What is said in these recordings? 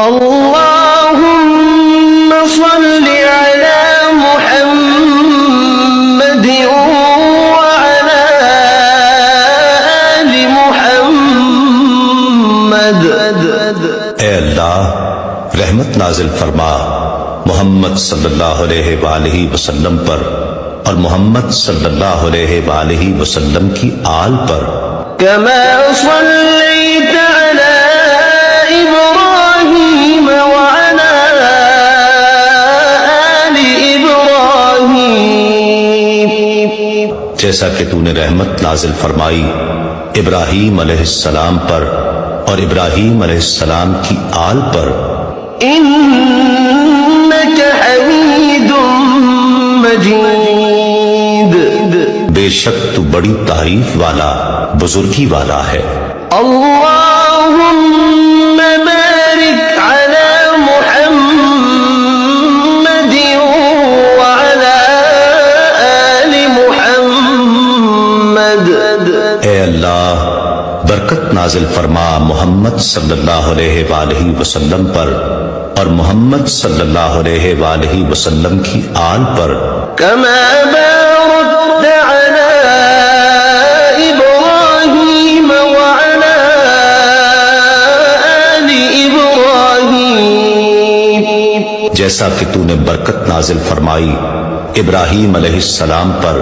اللهم صل على محمد وعلى آل محمد۔ اے اللہ رحمت نازل فرما محمد صلی اللہ علیہ وآلہ وسلم پر اور محمد صلی اللہ علیہ وآلہ وسلم کی آل پر۔ كما صليت على إبراهيم وعلى آل إبراهيم، جیسا کہ تو نے رحمت نازل فرمائی ابراہیم علیہ السلام پر اور ابراہیم علیہ السلام کی آل پر۔ إنك حميد مجيد، بے شک تو بڑی تعریف والا بزرگی والا ہے۔ اللهم بارك على محمد وعلى آل محمد۔ اے اللہ برکت نازل فرما محمد صلی اللہ علیہ وآلہ وسلم پر اور محمد صلی اللہ علیہ وآلہ وسلم کی آل پر۔ كما باركت على إبراهيم وعلى آل إبراهيم، جیسا کہ تو نے برکت نازل فرمائی ابراہیم علیہ السلام پر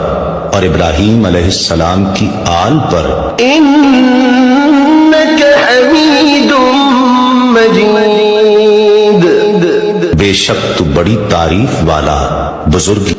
اور ابراہیم علیہ السلام کی آل پر۔ إنك حميد مجيد، بے شک تو بڑی تعریف والا بزرگی